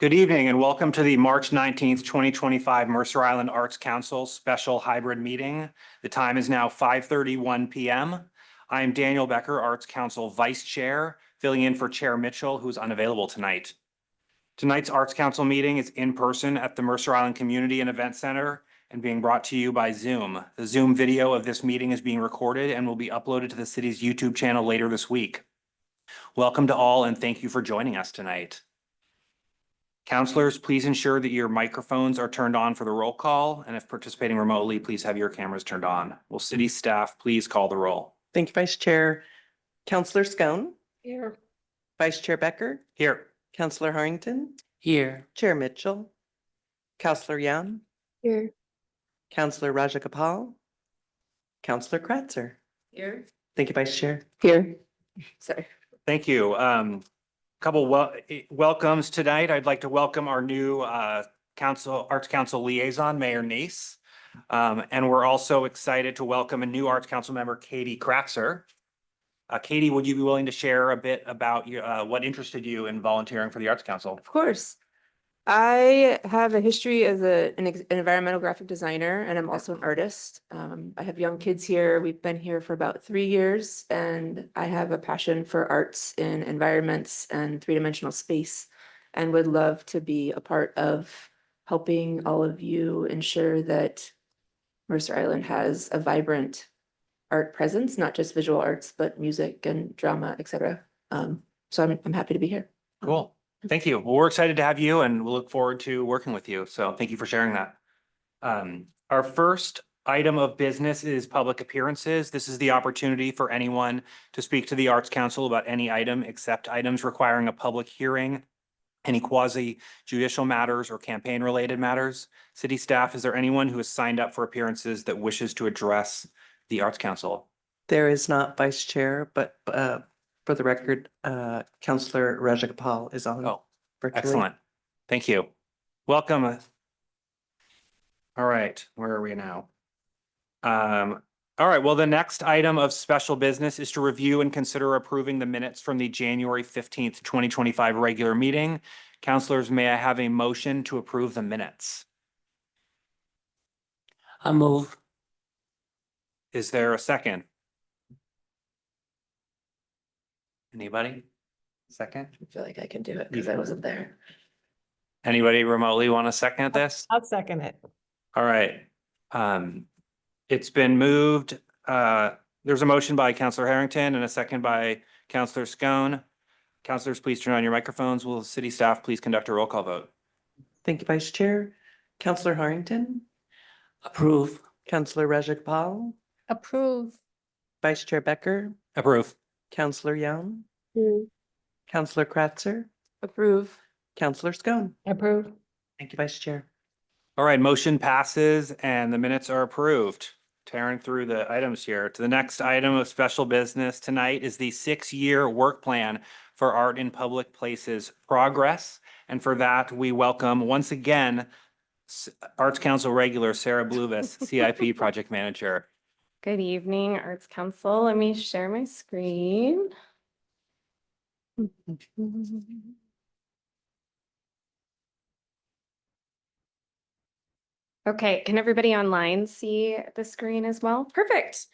Good evening and welcome to the March 19th, 2025 Mercer Island Arts Council special hybrid meeting. The time is now 5:31 p.m. I am Daniel Becker, Arts Council Vice Chair, filling in for Chair Mitchell, who's unavailable tonight. Tonight's Arts Council meeting is in person at the Mercer Island Community and Event Center and being brought to you by Zoom. The Zoom video of this meeting is being recorded and will be uploaded to the city's YouTube channel later this week. Welcome to all and thank you for joining us tonight. Counselors, please ensure that your microphones are turned on for the roll call, and if participating remotely, please have your cameras turned on. Will city staff please call the roll? Thank you, Vice Chair. Counselor Scone. Here. Vice Chair Becker. Here. Counselor Harrington. Here. Chair Mitchell. Counselor Young. Here. Counselor Rajagopal. Counselor Kratzer. Here. Thank you, Vice Chair. Here. Sorry. Thank you. Couple welcomes tonight. I'd like to welcome our new Arts Council liaison, Mayor Nace. And we're also excited to welcome a new Arts Council member, Katie Kratzer. Katie, would you be willing to share a bit about what interested you in volunteering for the Arts Council? Of course. I have a history as an environmental graphic designer, and I'm also an artist. I have young kids here. We've been here for about 3 years, and I have a passion for arts in environments and three-dimensional space, and would love to be a part of helping all of you ensure that Mercer Island has a vibrant art presence, not just visual arts, but music and drama, etc. So I'm happy to be here. Cool. Thank you. Well, we're excited to have you and we'll look forward to working with you. So thank you for sharing that. Our first item of business is public appearances. This is the opportunity for anyone to speak to the Arts Council about any item except items requiring a public hearing, any quasi-judicial matters or campaign-related matters. City staff, is there anyone who has signed up for appearances that wishes to address the Arts Council? There is not, Vice Chair, but for the record, Counselor Rajagopal is on. Oh, virtually. excellent. Thank you. Welcome. All right, where are we now? All right, well, the next item of special business is to review and consider approving the minutes from the January 15th, 2025 regular meeting. Counselors, may I have a motion to approve the minutes? I move. Is there a second? Anybody? Second? I feel like I can do it because I wasn't there. Anybody remotely want to second this? I'll second it. All right. It's been moved. There's a motion by Counselor Harrington and a second by Counselor Scone. Counselors, please turn on your microphones. Will city staff please conduct a roll call vote? Thank you, Vice Chair. Counselor Harrington. Approve. Counselor Rajagopal. Approve. Vice Chair Becker. Approve. Counselor Young. Counselor Kratzer. Approve. Counselor Scone. Approve. Thank you, Vice Chair. All right, motion passes and the minutes are approved. Tearing through the items here. To the next item of special business tonight is the 6-year work plan for art in public places progress. And for that, we welcome once again Arts Council regular Sarah Bluvis, CIP project manager. Good evening, Arts Council. Let me share my screen. Okay, can everybody online see the screen as well? Perfect.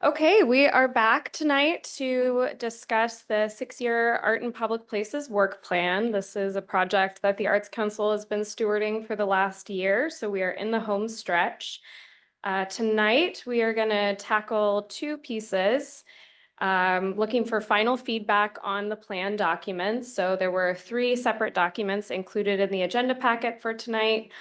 Okay, we are back tonight to discuss the 6-year Art in Public Places work plan. This is a project that the Arts Council has been stewarding for the last year, so we are in the home stretch. Tonight, we are going to tackle 2 pieces, looking for final feedback on the plan documents. So there were 3 separate documents included in the agenda packet for tonight.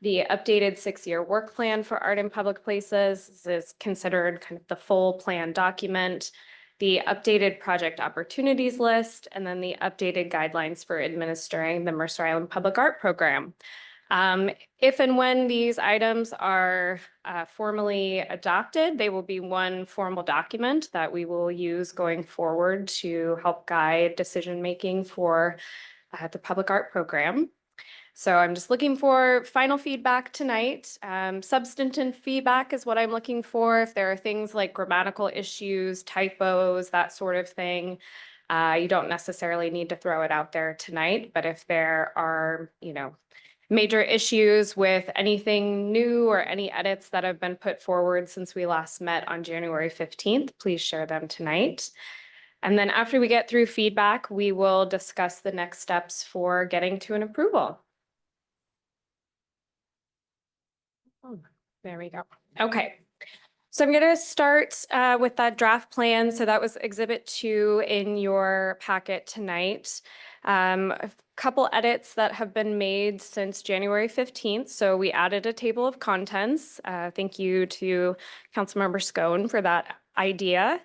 The updated 6-year work plan for art in public places. This is considered kind of the full plan document, the updated project opportunities list, and then the updated guidelines for administering the Mercer Island Public Art Program. If and when these items are formally adopted, they will be one formal document that we will use going forward to help guide decision-making for the public art program. So I'm just looking for final feedback tonight. Substantive feedback is what I'm looking for. If there are things like grammatical issues, typos, that sort of thing, You don't necessarily need to throw it out there tonight, but if there are, major issues with anything new or any edits that have been put forward since we last met on January 15th, please share them tonight. And then after we get through feedback, we will discuss the next steps for getting to an approval. Oh, there we go. Okay. So I'm going to start with that draft plan. So that was Exhibit 2 in your packet tonight. A couple edits that have been made since January 15th. So we added a table of contents. Thank you to Councilmember Scone for that idea.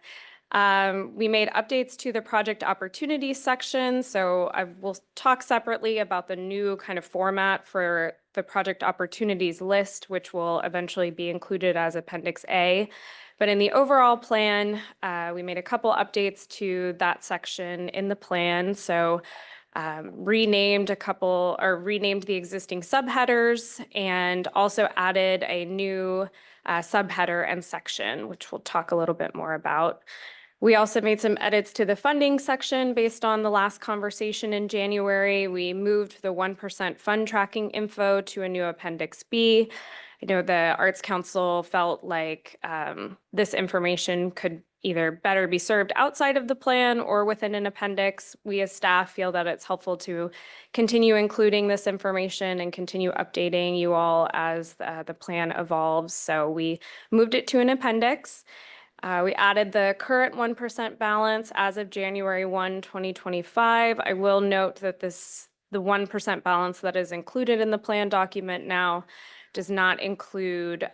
We made updates to the project opportunities section. So I will talk separately about the new kind of format for the project opportunities list, which will eventually be included as Appendix A. But in the overall plan, we made a couple updates to that section in the plan. So renamed the existing subheaders and also added a new subheader and section, which we'll talk a little bit more about. We also made some edits to the funding section based on the last conversation in January. We moved the 1% fund tracking info to a new Appendix B. I know the Arts Council felt like this information could either better be served outside of the plan or within an appendix. We as staff feel that it's helpful to continue including this information and continue updating you all as the plan evolves. So we moved it to an appendix. We added the current 1% balance as of January 1, 2025. I will note that the 1% balance that is included in the plan document now does not include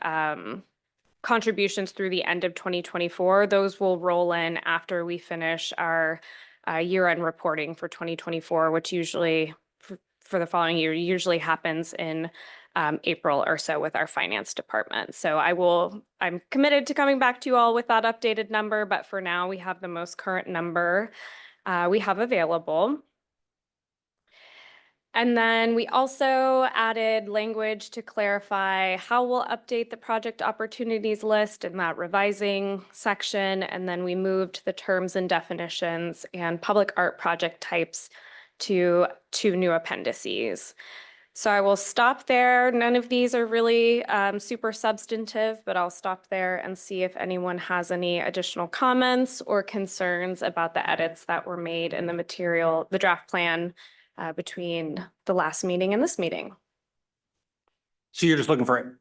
contributions through the end of 2024. Those will roll in after we finish our year-end reporting for 2024, which usually for the following year usually happens in April or so with our finance department. So I'm committed to coming back to you all with that updated number, but for now we have the most current number we have available. And then we also added language to clarify how we'll update the project opportunities list in that revising section. And then we moved the terms and definitions and public art project types to 2 new appendices. So I will stop there. None of these are really super substantive, but I'll stop there and see if anyone has any additional comments or concerns about the edits that were made in the material, the draft plan between the last meeting and this meeting. So you're just looking for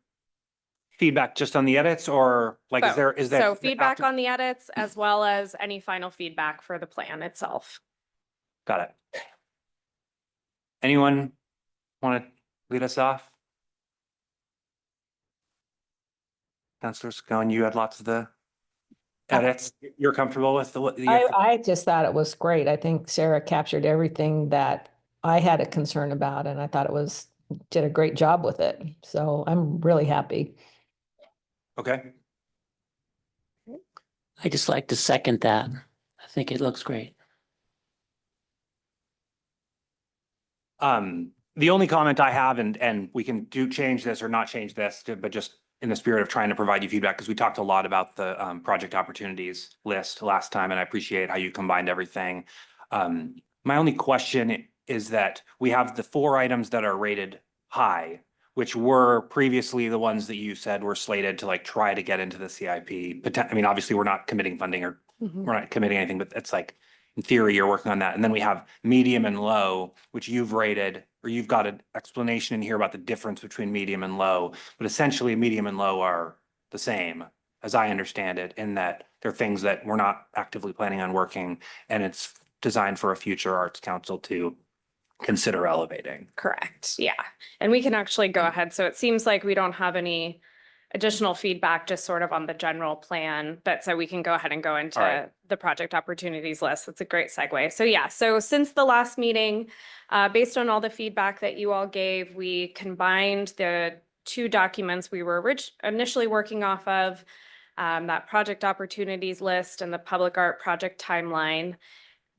feedback just on the edits, or like, is there? So feedback on the edits as well as any final feedback for the plan itself. Got it. Anyone want to lead us off? Councilor Scone, you had lots of the edits. You're comfortable with I just thought it was great. I think Sarah captured everything that I had a concern about, and I thought did a great job with it. So I'm really happy. Okay. I just like to second that. I think it looks great. The only comment I have, and we can change this or not change this, but just in the spirit of trying to provide you feedback, because we talked a lot about the project opportunities list last time, and I appreciate how you combined everything. My only question is that we have the 4 items that are rated high, which were previously the ones that you said were slated to like try to get into the CIP. I mean, obviously we're not committing funding or we're not committing anything, but it's like, in theory, you're working on that. And then we have medium and low, which you've rated, or you've got an explanation in here about the difference between medium and low. But essentially, medium and low are the same, as I understand it, in that they're things that we're not actively planning on working, and it's designed for a future Arts Council to consider elevating. Correct. Yeah. And we can actually go ahead. So it seems like we don't have any additional feedback, just sort of on the general plan, but so we can go ahead and go into the project opportunities list. That's a great segue. So yeah, so since the last meeting, based on all the feedback that you all gave, we combined the 2 documents we were initially working off of, that project opportunities list and the public art project timeline.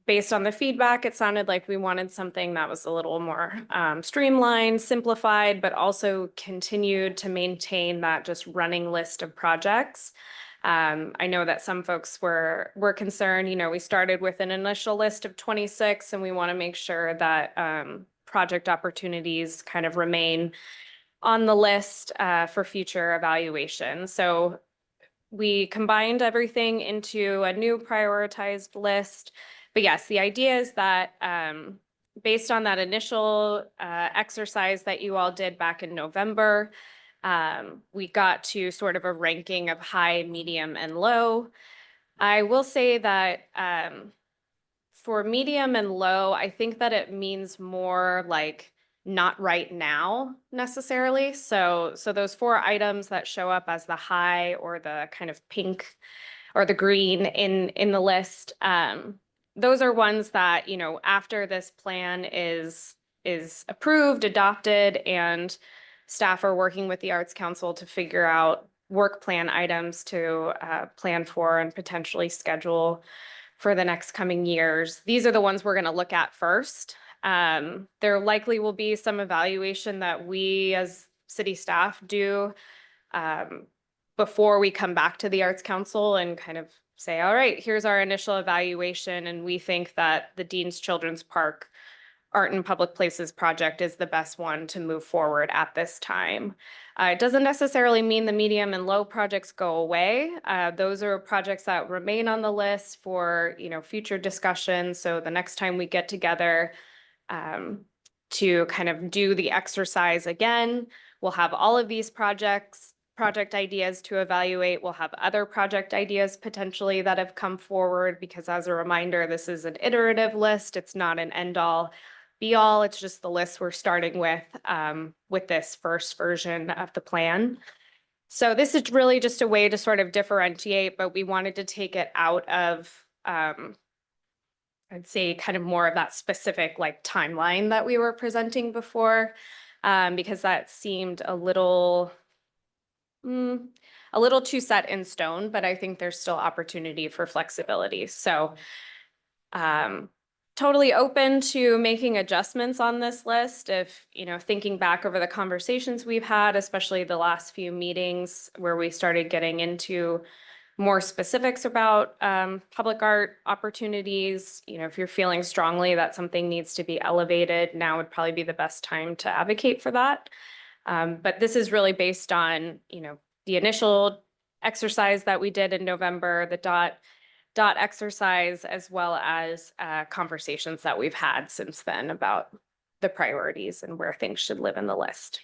Based on the feedback, it sounded like we wanted something that was a little more streamlined, simplified, but also continued to maintain that just running list of projects. I know that some folks were concerned, we started with an initial list of 26 and we want to make sure that project opportunities kind of remain on the list for future evaluation. So we combined everything into a new prioritized list. But yes, the idea is that based on that initial exercise that you all did back in November, we got to sort of a ranking of high, medium, and low. I will say that for medium and low, I think that it means more like not right now necessarily. So those 4 items that show up as the high or the kind of pink or the green in the list, those are ones that, after this plan is approved, adopted, and staff are working with the Arts Council to figure out work plan items to plan for and potentially schedule for the next coming years. These are the ones we're going to look at first. There likely will be some evaluation that we as city staff do before we come back to the Arts Council and kind of say, all right, here's our initial evaluation, and we think that the Dean's Children's Park Art and Public Places project is the best one to move forward at this time. It doesn't necessarily mean the medium and low projects go away. Those are projects that remain on the list for, future discussions. So the next time we get together to kind of do the exercise again, we'll have all of these project ideas to evaluate. We'll have other project ideas potentially that have come forward, because as a reminder, this is an iterative list. It's not an end all be all. It's just the list we're starting with this first version of the plan. So this is really just a way to sort of differentiate, but we wanted to take it out of, I'd say, kind of more of that specific like timeline that we were presenting before, because that seemed a little too set in stone, but I think there's still opportunity for flexibility. So totally open to making adjustments on this list if, thinking back over the conversations we've had, especially the last few meetings where we started getting into more specifics about public art opportunities. If you're feeling strongly that something needs to be elevated, now would probably be the best time to advocate for that. But this is really based on, the initial exercise that we did in November, the dot exercise, as well as conversations that we've had since then about the priorities and where things should live in the list.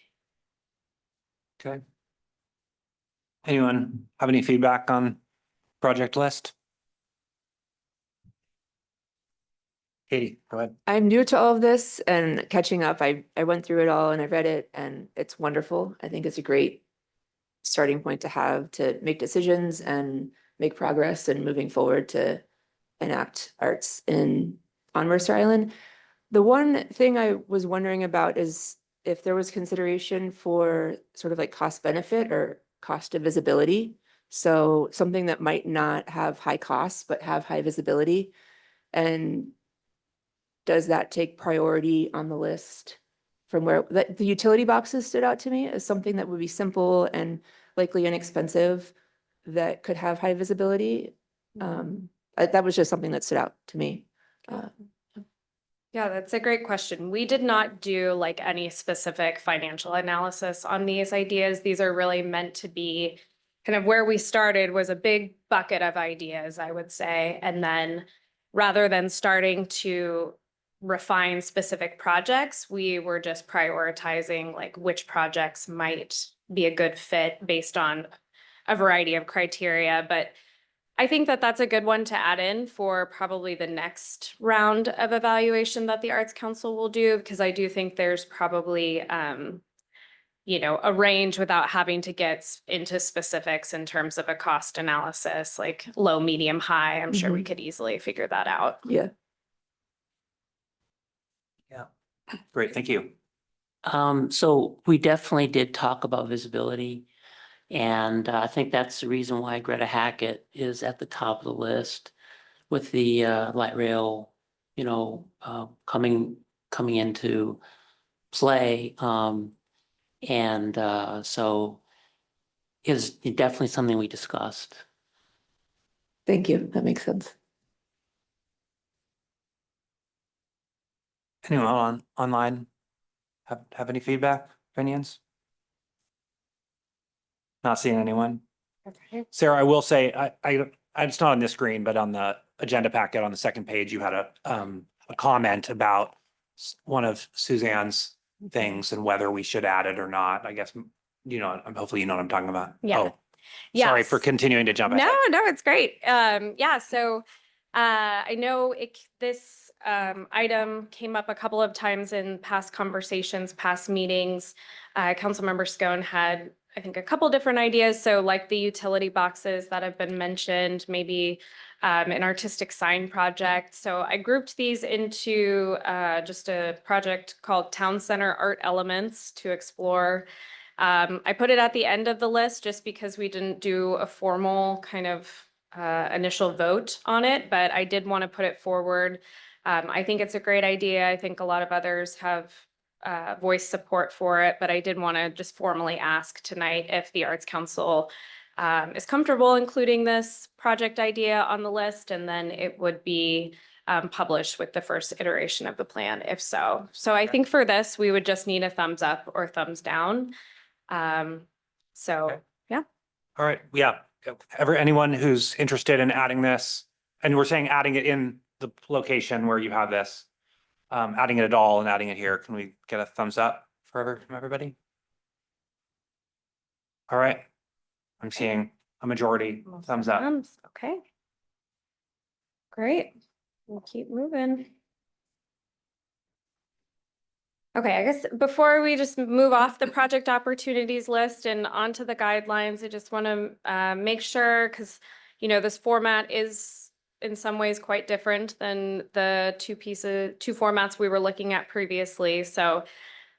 Okay. Anyone have any feedback on project list? Katie, go ahead. I'm new to all of this and catching up. I went through it all and I read it, and it's wonderful. I think it's a great starting point to have to make decisions and make progress and moving forward to enact arts on Mercer Island. The one thing I was wondering about is if there was consideration for sort of like cost benefit or cost of visibility. So something that might not have high costs, but have high visibility. And does that take priority on the list from where the utility boxes stood out to me as something that would be simple and likely inexpensive that could have high visibility? That was just something that stood out to me. Yeah, that's a great question. We did not do like any specific financial analysis on these ideas. These are really meant to be kind of where we started was a big bucket of ideas, I would say. And then rather than starting to refine specific projects, we were just prioritizing like which projects might be a good fit based on a variety of criteria. But I think that that's a good one to add in for probably the next round of evaluation that the Arts Council will do, because I do think there's probably, a range without having to get into specifics in terms of a cost analysis, like low, medium, high. I'm sure we could easily figure that out. Yeah. Yeah. Great, thank you. So we definitely did talk about visibility. And I think that's the reason why Greta Hackett is at the top of the list with the light rail, coming into play. So is definitely something we discussed. Thank you. That makes sense. Anyone online have any feedback, opinions? Not seeing anyone. Okay. Sarah, I will say, it's not on this screen, but on the agenda packet on the second page, you had a comment about one of Suzanne's things and whether we should add it or not. I guess, hopefully you know what I'm talking about. Yeah. Oh, sorry for Yes. continuing to jump No, ahead. no, it's great. Yeah, so I know this item came up a couple of times in past conversations, past meetings. Councilmember Scone had, I think, a couple different ideas. So like the utility boxes that have been mentioned, maybe an artistic sign project. So I grouped these into just a project called Town Center Art Elements to explore. I put it at the end of the list just because we didn't do a formal kind of initial vote on it, but I did want to put it forward. I think it's a great idea. I think a lot of others have voiced support for it, but I did want to just formally ask tonight if the Arts Council is comfortable including this project idea on the list, and then it would be published with the first iteration of the plan, if so. So I think for this, we would just need a thumbs up or thumbs down. So, Okay. yeah. All right, yeah. Anyone who's interested in adding this, and we're saying adding it in the location where you have this, adding it at all and adding it here, can we get a thumbs up from everybody? All right, I'm seeing a majority thumbs up. Okay. Great. We'll keep moving. Okay, I guess before we just move off the project opportunities list and onto the guidelines, I just want to make sure, because, this format is in some ways quite different than the two formats we were looking at previously. So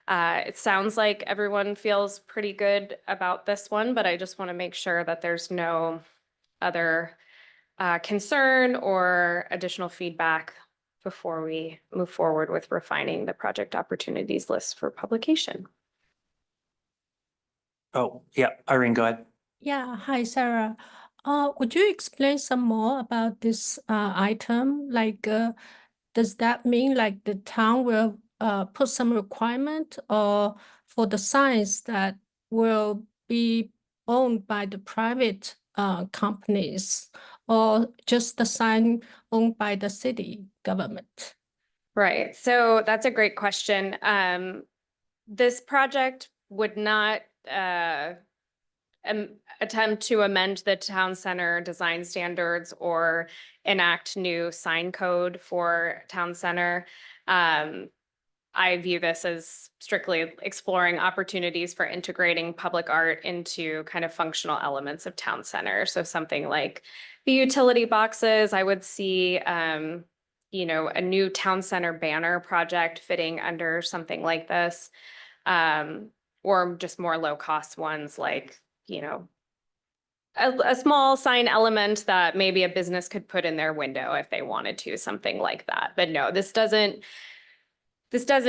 it sounds like everyone feels pretty good about this one, but I just want to make sure that there's no other concern or additional feedback before we move forward with refining the project opportunities list for publication. Oh, yeah, Irene, go ahead. Yeah, hi, Sarah. Would you explain some more about this item? Like, does that mean like the town will put some requirement or for the signs that will be owned by the private companies or just the sign owned by the city government? Right. So that's a great question. This project would not attempt to amend the town center design standards or enact new sign code for town center. I view this as strictly exploring opportunities for integrating public art into kind of functional elements of town center. So something like the utility boxes, I would see, a new town center banner project fitting under something like this, or just more low cost ones like, a small sign element that maybe a business could put in their window if they wanted to, something like that. But no, this doesn't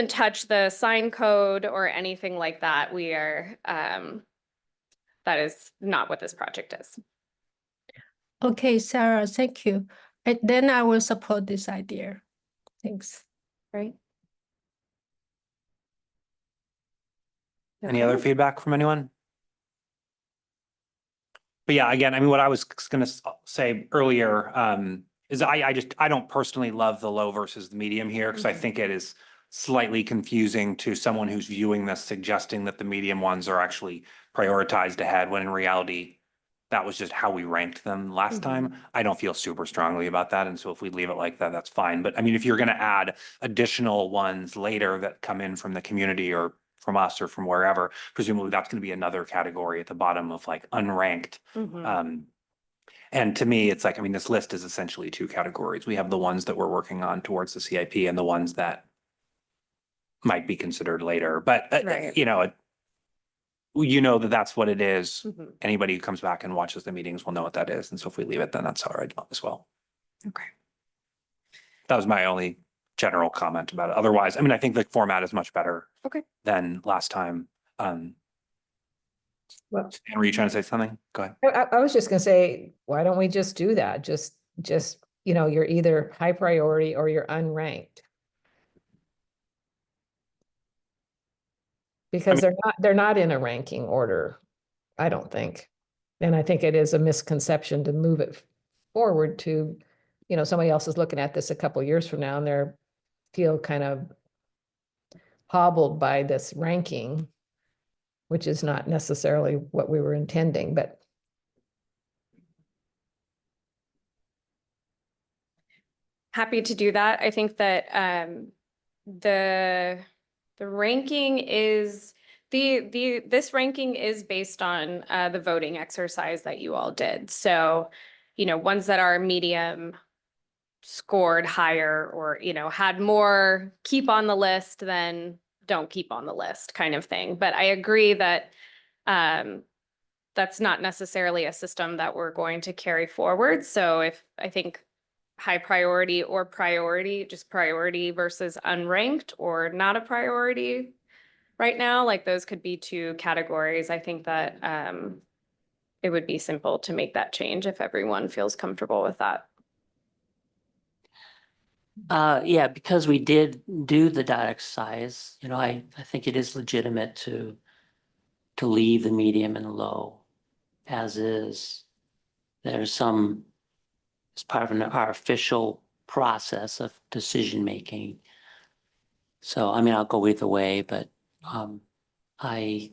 touch the sign code or anything like that. We are, that is not what this project is. Okay, Sarah, thank you. And then I will support this idea. Thanks. Right. Any other feedback from anyone? But yeah, again, I mean, what I was gonna say earlier, is I don't personally love the low versus the medium here, because I think it is slightly confusing to someone who's viewing this, suggesting that the medium ones are actually prioritized ahead, when in reality, that was just how we ranked them last time. I don't feel super strongly about that, and so if we leave it like that, that's fine. But I mean, if you're gonna add additional ones later that come in from the community or from us or from wherever, presumably that's gonna be another category at the bottom of like unranked. And to me, it's like, I mean, this list is essentially two categories. We have the ones that we're working on towards the CIP and the ones that might be considered later, but Right. that that's what it is. Anybody who comes back and watches the meetings will know what that is. And so if we leave it, then that's all right as well. Okay. That was my only general comment about it. Otherwise, I mean, I think the format is much better. Okay. Than last time. Well, Anne, were you trying to say something? Go ahead. I was just gonna say, why don't we just do that? Just, you're either high priority or you're unranked. Because they're not in a ranking order, I don't think. And I think it is a misconception to move it forward to, somebody else is looking at this a couple years from now and they're feel kind of hobbled by this ranking, which is not necessarily what we were intending, but Happy to do that. I think that the ranking is this ranking is based on the voting exercise that you all did. So, ones that are medium scored higher or, had more keep on the list than don't keep on the list kind of thing. But I agree that that's not necessarily a system that we're going to carry forward. So I think high priority or priority, just priority versus unranked or not a priority right now, like those could be two categories. I think that it would be simple to make that change if everyone feels comfortable with that. Yeah, because we did do the dot exercise, I think it is legitimate to leave the medium and the low as is. There's some, as part of our official process of decision making. So, I mean, I'll go either way, but I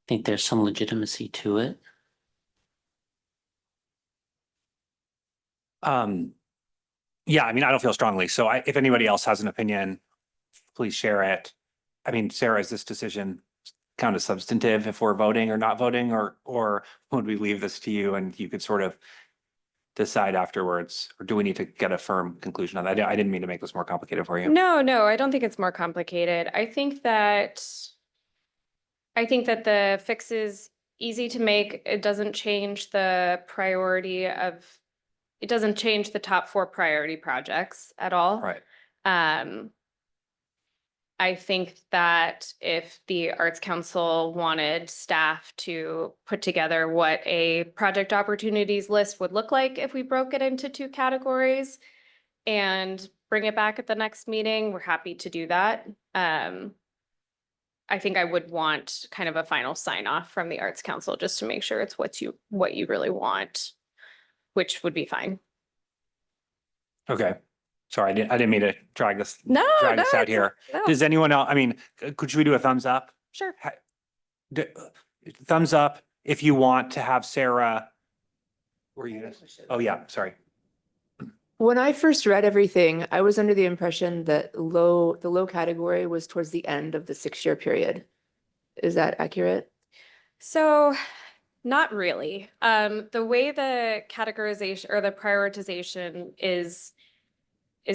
think there's some legitimacy to it. Yeah, I mean, I don't feel strongly. So if anybody else has an opinion, please share it. I mean, Sarah, is this decision kind of substantive if we're voting or not voting, or would we leave this to you and you could sort of decide afterwards? Or do we need to get a firm conclusion on that? I didn't mean to make this more complicated for you. No, I don't think it's more complicated. I think that the fix is easy to make. It doesn't change the priority of, it doesn't change the top 4 priority projects at all. Right. I think that if the Arts Council wanted staff to put together what a project opportunities list would look like if we broke it into 2 categories and bring it back at the next meeting, we're happy to do that. I think I would want kind of a final sign off from the Arts Council just to make sure it's what you really want, which would be fine. Okay. Sorry, I didn't mean to drag this No, out here. no. Does anyone else, I mean, should we do a thumbs up? Sure. Thumbs up if you want to have Sarah. Were you? Oh, yeah, sorry. When I first read everything, I was under the impression that the low category was towards the end of the 6-year period. Is that accurate? So not really. The way the categorization or the prioritization is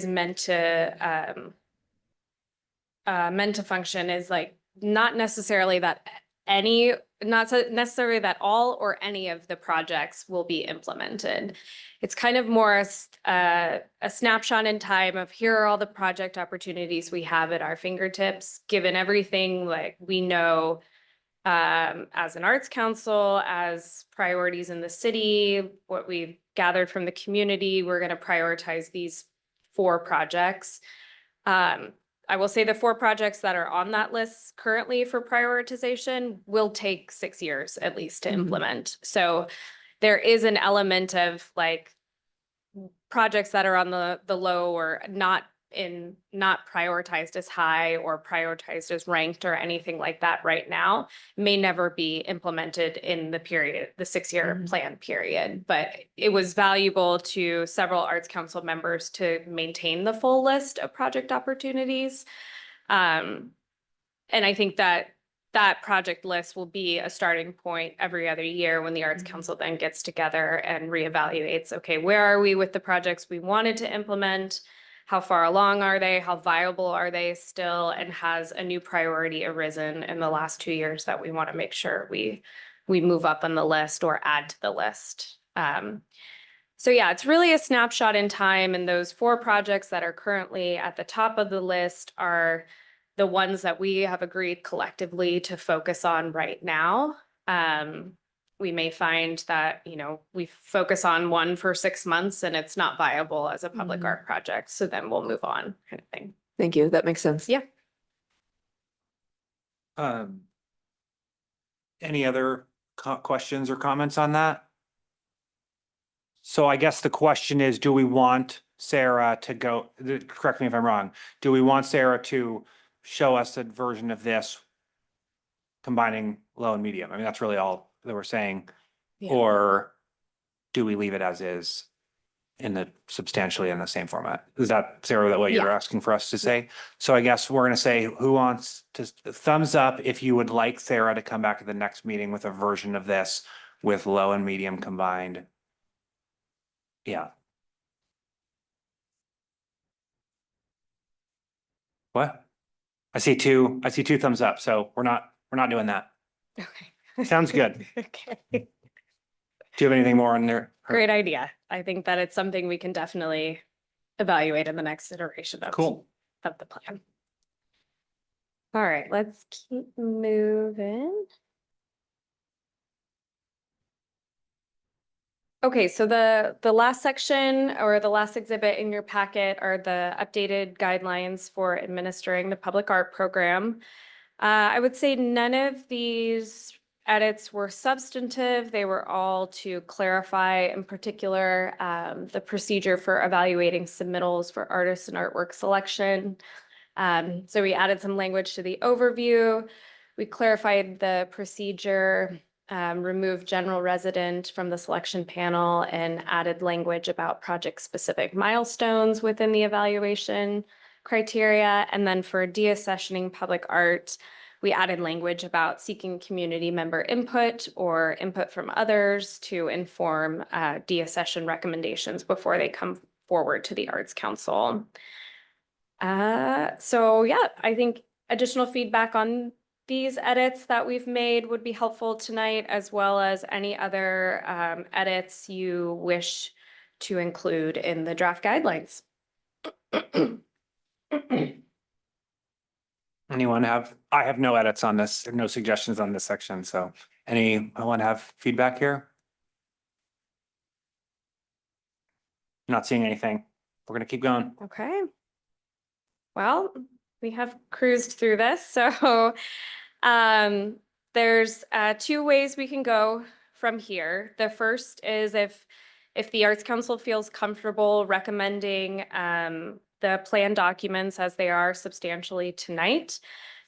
meant to function is like not necessarily that all or any of the projects will be implemented. It's kind of more a snapshot in time of here are all the project opportunities we have at our fingertips, given everything like we know as an arts council, as priorities in the city, what we've gathered from the community, we're going to prioritize these 4 projects. I will say the 4 projects that are on that list currently for prioritization will take 6 years at least to implement. So there is an element of like projects that are on the low or not prioritized as high or prioritized as ranked or anything like that right now may never be implemented in the 6-year plan period. But it was valuable to several Arts Council members to maintain the full list of project opportunities. And I think that project list will be a starting point every other year when the Arts Council then gets together and reevaluates, okay, where are we with the projects we wanted to implement? How far along are they? How viable are they still? And has a new priority arisen in the last 2 years that we want to make sure we move up on the list or add to the list? So yeah, it's really a snapshot in time. And those 4 projects that are currently at the top of the list are the ones that we have agreed collectively to focus on right now. We may find that, you know, we focus on one for 6 months and it's not viable as a public Mhm. art project. So then we'll move on kind of thing. Thank you. That makes sense. Yeah. Any other questions or comments on that? So I guess the question is, do we want Sarah to go, correct me if I'm wrong, do we want Sarah to show us a version of this combining low and medium? I mean, that's really all that we're saying. Yeah. Or do we leave it as is in the substantially in the same format? Is that, Sarah, what you're Yeah. asking for us to say? So I guess we're gonna say, who wants to, thumbs up if you would like Sarah to come back to the next meeting with a version of this with low and medium combined. Yeah. What? I see two thumbs up, so we're not doing that. Okay. Sounds good. Okay. Do you have anything more on there? Great idea. I think that it's something we can definitely evaluate in the next iteration of. Cool. Of the plan. All right, let's keep moving. Okay, so the last section or the last exhibit in your packet are the updated guidelines for administering the public art program. I would say none of these edits were substantive. They were all to clarify, in particular, the procedure for evaluating submittals for artists and artwork selection. So we added some language to the overview. We clarified the procedure, removed general resident from the selection panel, and added language about project-specific milestones within the evaluation criteria. And then for deaccessioning public art, we added language about seeking community member input or input from others to inform deaccession recommendations before they come forward to the Arts Council. So yeah, I think additional feedback on these edits that we've made would be helpful tonight, as well as any other edits you wish to include in the draft guidelines. Anyone have, I have no edits on this, no suggestions on this section, so anyone have feedback here? Not seeing anything. We're gonna keep going. Okay. Well, we have cruised through this, so there's 2 ways we can go from here. The first is if the Arts Council feels comfortable recommending the plan documents as they are substantially tonight,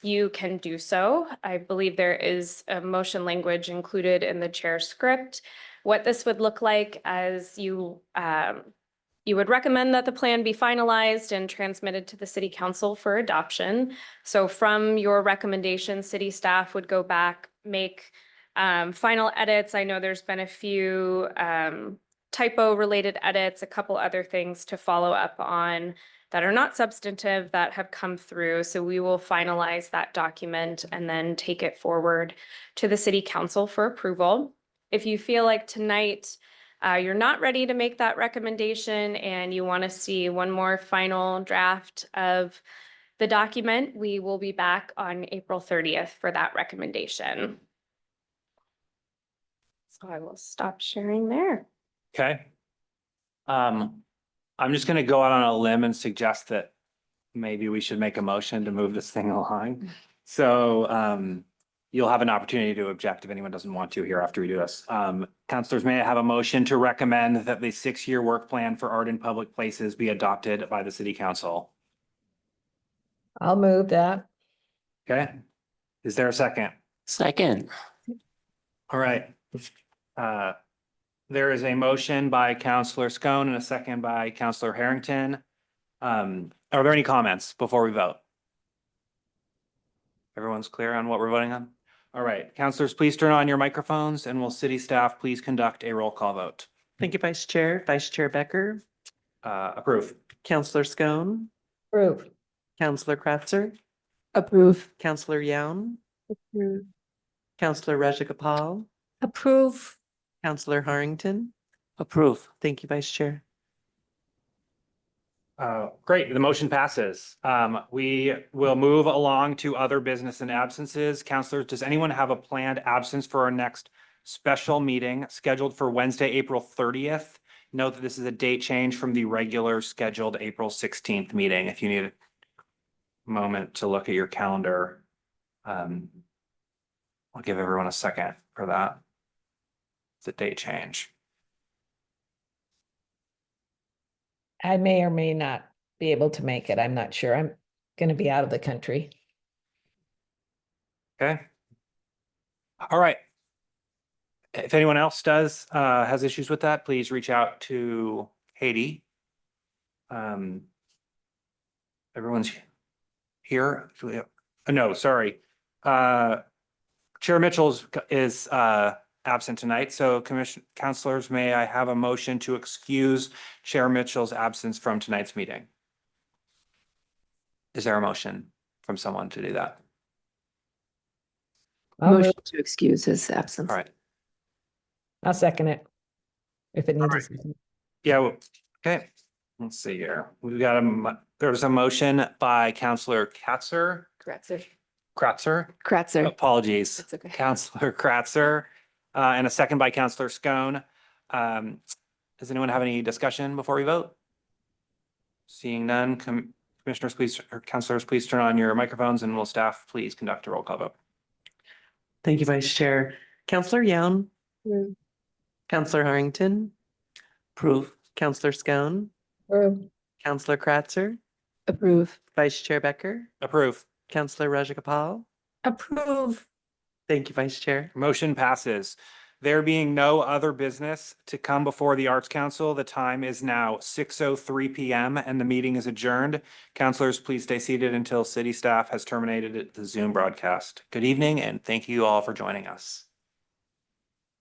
you can do so. I believe there is a motion language included in the chair script. What this would look like as you would recommend that the plan be finalized and transmitted to the City Council for adoption. So from your recommendation, city staff would go back, make final edits. I know there's been a few typo-related edits, a couple other things to follow up on that are not substantive that have come through. So we will finalize that document and then take it forward to the City Council for approval. If you feel like tonight you're not ready to make that recommendation and you want to see one more final draft of the document, we will be back on April 30th for that recommendation. So I will stop sharing there. Okay. I'm just gonna go out on a limb and suggest that maybe we should make a motion to move this thing along. So, you'll have an opportunity to object if anyone doesn't want to here after we do this. Councilors, may I have a motion to recommend that the 6-year work plan for art in public places be adopted by the City Council? I'll move that. Okay, is there a second? Second, All right. There is a motion by Councilor Scone and a second by Councilor Harrington. Are there any comments before we vote? Everyone's clear on what we're voting on? All right, councilors, please turn on your microphones and will city staff please conduct a roll call vote? Thank you, Vice Chair Becker, Approve. Counselor Scone, Approve. Counselor Kratzer, Approve. Counselor Young, Counselor Rajagopal, Approve. Counselor Harrington. approve. Thank you, Vice Chair. Great, the motion passes. We will move along to other business and absences. Counselors, does anyone have a planned absence for our next special meeting scheduled for Wednesday, April 30th? Note that this is a date change from the regular scheduled April 16th meeting. If you need a moment to look at your calendar. I'll give everyone a second for that. It's a date change. I may or may not be able to make it. I'm not sure. I'm gonna be out of the country. Okay. All right. If anyone else has issues with that, please reach out to Katie. Everyone's here. No, sorry. Chair Mitchell's is absent tonight, so counselors, may I have a motion to excuse Chair Mitchell's absence from tonight's meeting? Is there a motion from someone to do that? I'll move. Motion to excuse his absence. All right. I'll second it. If it needs a right. second. Yeah, okay. Let's see here. We've got there's a motion by Counselor Kratzer. Kratzer. Apologies. That's okay. Counselor Kratzer, and a second by Counselor Scone. Does anyone have any discussion before we vote? Seeing none, commissioners, please, or counselors, please turn on your microphones, and will staff please conduct a roll call vote? Thank you, Vice Chair. Counselor Young, Approve. Counselor Harrington, Approve. Counselor Scone, Approve. Counselor Kratzer, Approve. Vice Chair Becker, Approve. Counselor Rajagopal. Approve. Thank you, Vice Chair. Motion passes. There being no other business to come before the Arts Council, the time is now 6:03 PM and the meeting is adjourned. Counselors, please stay seated until city staff has terminated the Zoom broadcast. Good evening and thank you all for joining us.